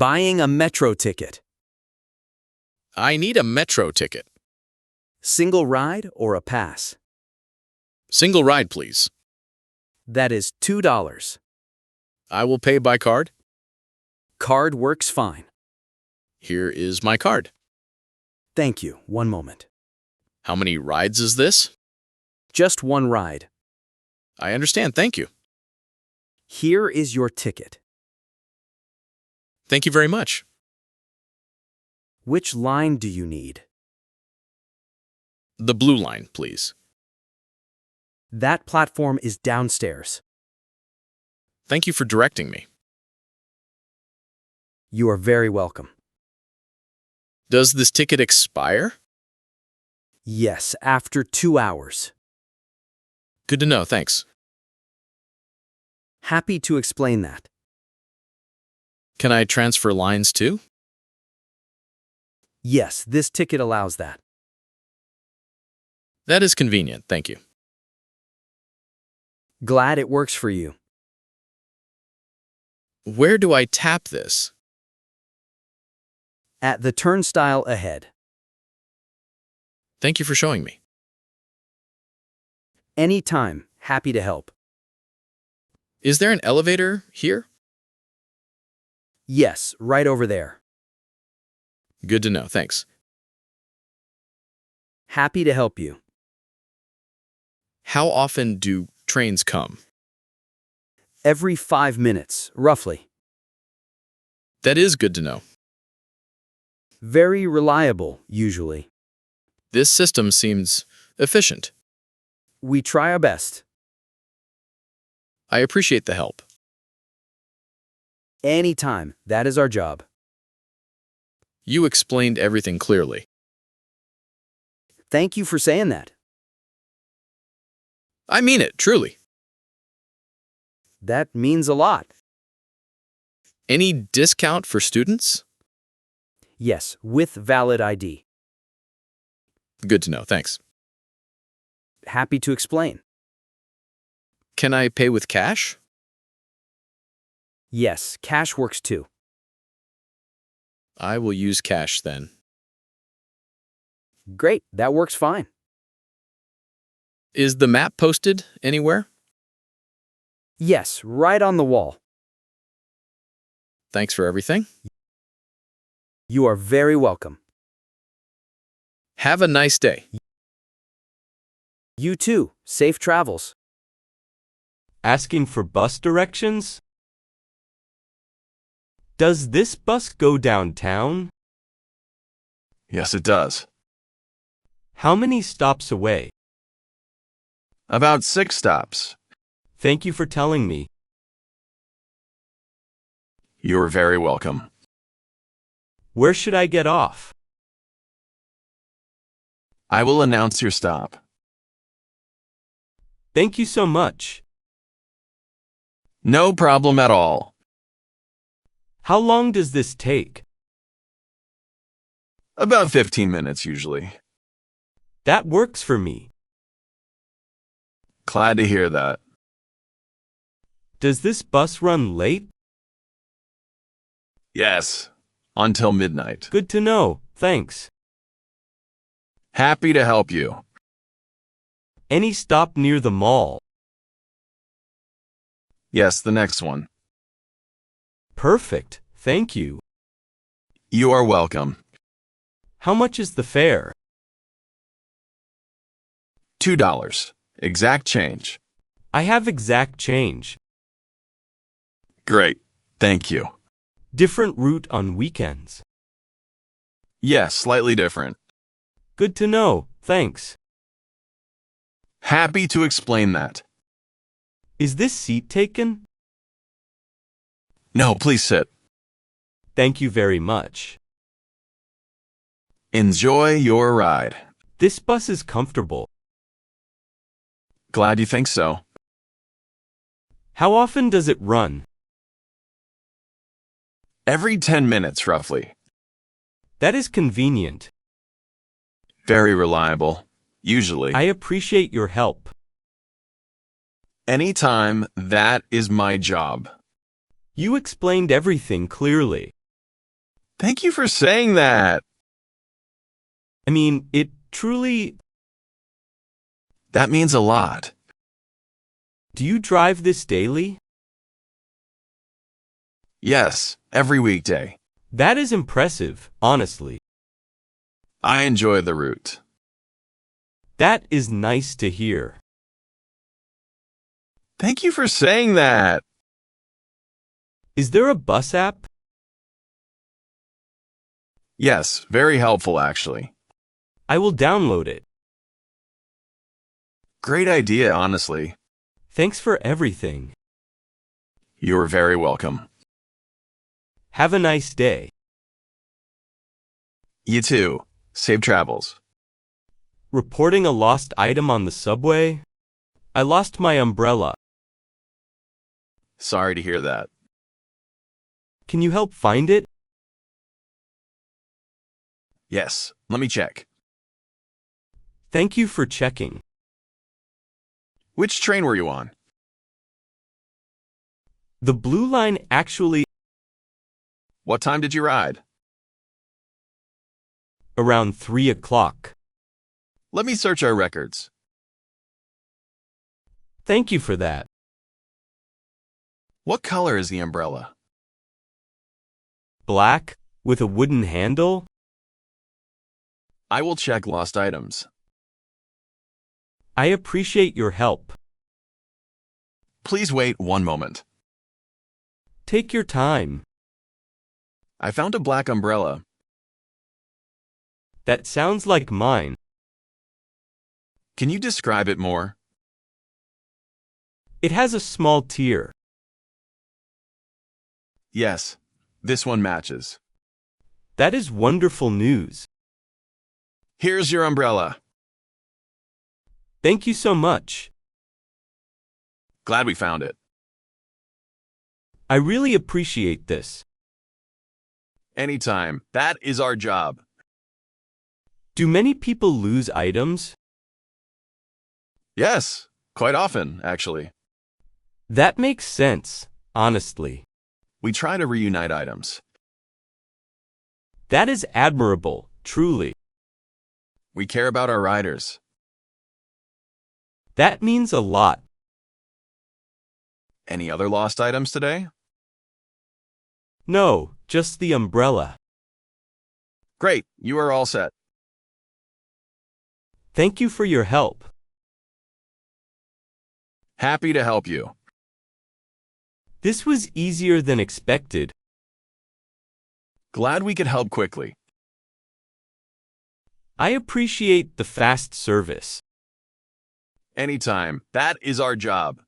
Buying a metro ticket. I need a metro ticket. Single ride or a pass? Single ride, please. That is $2. I will pay by card. Card works fine. Here is my card. Thank you. One moment. How many rides is this? Just one ride. I understand, thank you. Here is your ticket. Thank you very much. Which line do you need? The blue line, please. That platform is downstairs. Thank you for directing me. You are very welcome. Does this ticket expire? Yes, after 2 hours. Good to know, thanks. Happy to explain that. Can I transfer lines too? Yes, this ticket allows that. That is convenient, thank you. Glad it works for you. Where do I tap this? At the turnstile ahead. Thank you for showing me. Anytime, happy to help. Is there an elevator here? Yes, right over there. Good to know, thanks. Happy to help you. How often do trains come? Every 5 minutes, roughly. That is good to know. Very reliable, usually. This system seems efficient. We try our best. I appreciate the help. Anytime, that is our job. You explained everything clearly. Thank you for saying that. I mean it, truly. That means a lot. Any discount for students? Yes, with valid ID. Good to know, thanks. Happy to explain. Can I pay with cash? Yes, cash works too. I will use cash then. Great, that works fine. Is the map posted anywhere? Yes, right on the wall. Thanks for everything. You are very welcome. Have a nice day. You too. Safe travels. Asking for bus directions? Does this bus go downtown? Yes, it does. How many stops away? About 6 stops. Thank you for telling me. You're very welcome. Where should I get off? I will announce your stop. Thank you so much. No problem at all. How long does this take? About 15 minutes usually. That works for me. Glad to hear that. Does this bus run late? Yes, until midnight. Good to know. Thanks. Happy to help you. Any stop near the mall? Yes, the next one. Perfect. Thank you. You are welcome. How much is the fare? $2. Exact change. I have exact change. Great. Thank you. Different route on weekends. Yes, slightly different. Good to know. Thanks. Happy to explain that. Is this seat taken? No, please sit. Thank you very much. Enjoy your ride. This bus is comfortable. Glad you think so. How often does it run? Every 10 minutes, roughly. That is convenient. Very reliable. Usually. I appreciate your help. Anytime, that is my job. You explained everything clearly. Thank you for saying that. I mean, it truly... That means a lot. Do you drive this daily? Yes, every weekday. That is impressive, honestly. I enjoy the route. That is nice to hear. Thank you for saying that. Is there a bus app? Yes, very helpful actually. I will download it. Great idea, honestly. Thanks for everything. You're very welcome. Have a nice day. You too. Safe travels. Reporting a lost item on the subway? I lost my umbrella. Sorry to hear that. Can you help find it? Yes, let me check. Thank you for checking. Which train were you on? The blue line actually... What time did you ride? Around 3 o'clock. Let me search our records. Thank you for that. What color is the umbrella? Black, with a wooden handle? I will check lost items. I appreciate your help. Please wait one moment. Take your time. I found a black umbrella. That sounds like mine. Can you describe it more? It has a small tear. Yes, this one matches. That is wonderful news. Here's your umbrella. Thank you so much. Glad we found it. I really appreciate this. Anytime. That is our job. Do many people lose items? Yes, quite often, actually. That makes sense, honestly. We try to reunite items. That is admirable, truly. We care about our riders. That means a lot. Any other lost items today? No, just the umbrella. Great, you are all set. Thank you for your help. Happy to help you. This was easier than expected. Glad we could help quickly. I appreciate the fast service. Anytime. That is our job.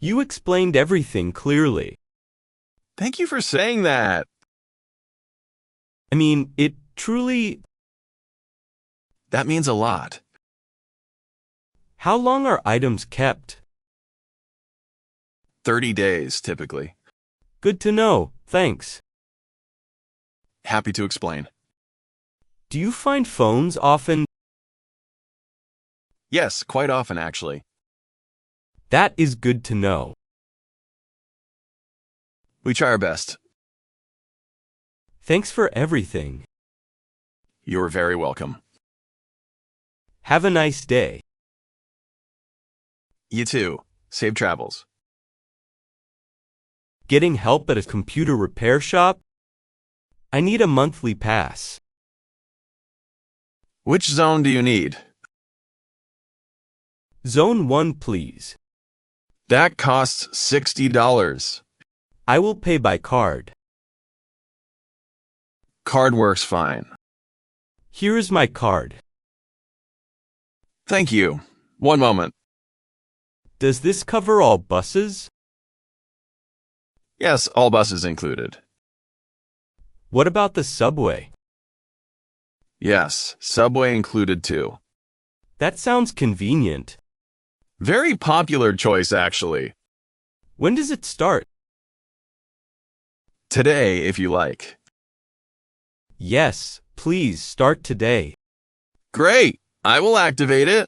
You explained everything clearly. Thank you for saying that. I mean, it truly... That means a lot. How long are items kept? 30 days, typically. Good to know, thanks. Happy to explain. Do you find phones often? Yes, quite often, actually. That is good to know. We try our best. Thanks for everything. You're very welcome. Have a nice day. You too. Safe travels. Getting help at a computer repair shop? I need a monthly pass. Which zone do you need? Zone 1, please. That costs $60. I will pay by card. Card works fine. Here is my card. Thank you. One moment. Does this cover all buses? Yes, all buses included. What about the subway? Yes, subway included too. That sounds convenient. Very popular choice, actually. When does it start? Today, if you like. Yes, please start today. Great! I will activate it.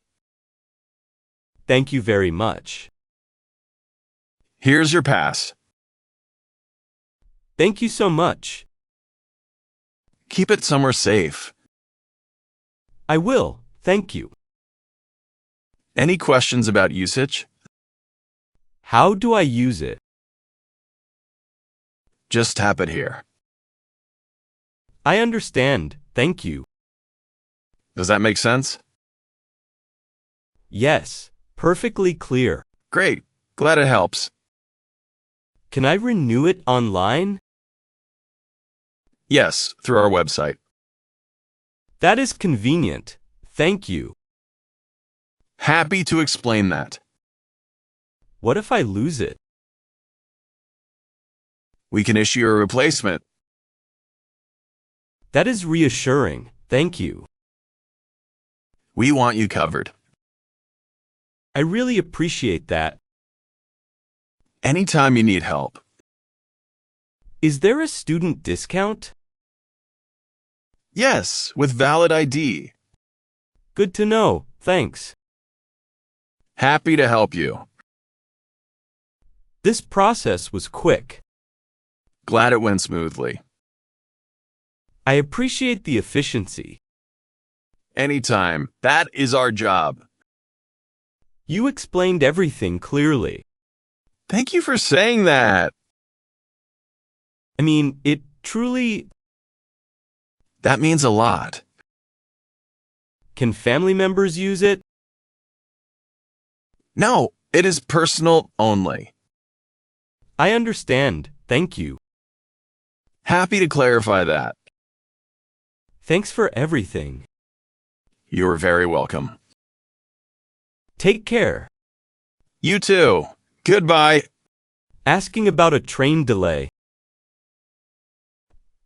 Thank you very much. Here's your pass. Thank you so much. Keep it somewhere safe. I will, thank you. Any questions about usage? How do I use it? Just tap it here. I understand, thank you. Does that make sense? Yes, perfectly clear. Great. Glad it helps. Can I renew it online? Yes, through our website. That is convenient, thank you. Happy to explain that. What if I lose it? We can issue a replacement. That is reassuring, thank you. We want you covered. I really appreciate that. Anytime you need help. Is there a student discount? Yes, with valid ID. Good to know, thanks. Happy to help you. This process was quick. Glad it went smoothly. I appreciate the efficiency. Anytime. That is our job. You explained everything clearly. Thank you for saying that. I mean, it truly... That means a lot. Can family members use it? No, it is personal only. I understand, thank you. Happy to clarify that. Thanks for everything. You're very welcome. Take care. You too. Goodbye. Asking about a train delay.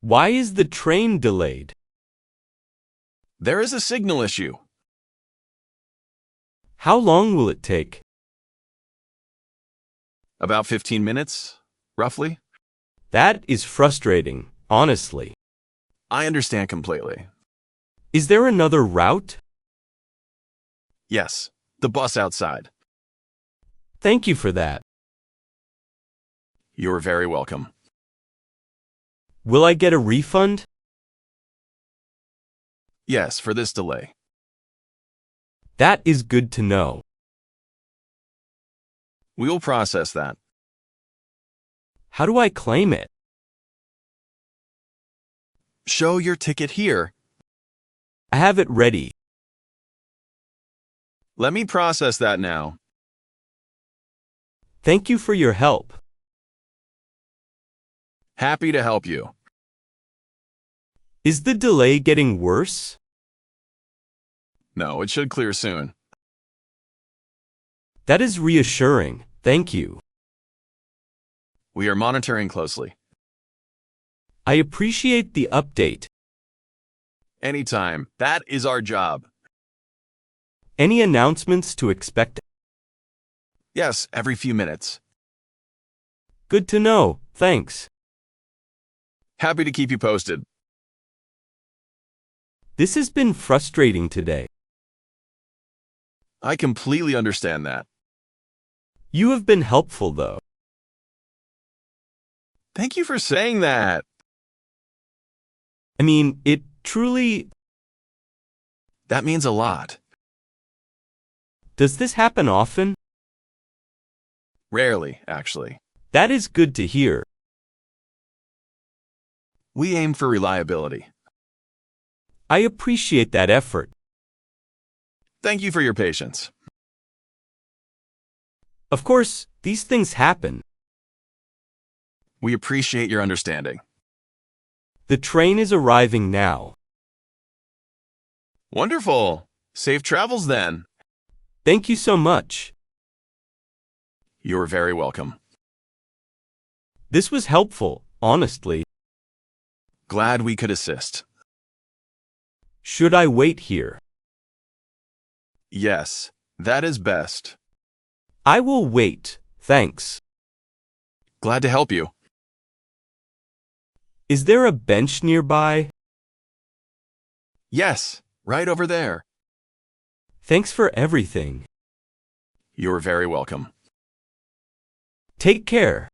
Why is the train delayed? There is a signal issue. How long will it take? About 15 minutes, roughly. That is frustrating, honestly. I understand completely. Is there another route? Yes, the bus outside. Thank you for that. You're very welcome. Will I get a refund? Yes, for this delay. That is good to know. We will process that. How do I claim it? Show your ticket here. I have it ready. Let me process that now. Thank you for your help. Happy to help you. Is the delay getting worse? No, it should clear soon. That is reassuring, thank you. We are monitoring closely. I appreciate the update. Anytime. That is our job. Any announcements to expect? Yes, every few minutes. Good to know, thanks. Happy to keep you posted. This has been frustrating today. I completely understand that. You have been helpful, though. Thank you for saying that. I mean, it truly... That means a lot. Does this happen often? Rarely, actually. That is good to hear. We aim for reliability. I appreciate that effort. Thank you for your patience. Of course, these things happen. We appreciate your understanding. The train is arriving now. Wonderful. Safe travels then. Thank you so much. You're very welcome. This was helpful, honestly. Glad we could assist. Should I wait here? Yes, that is best. I will wait, thanks. Glad to help you. Is there a bench nearby? Yes, right over there. Thanks for everything. You're very welcome. Take care.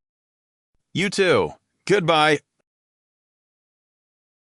You too. Goodbye.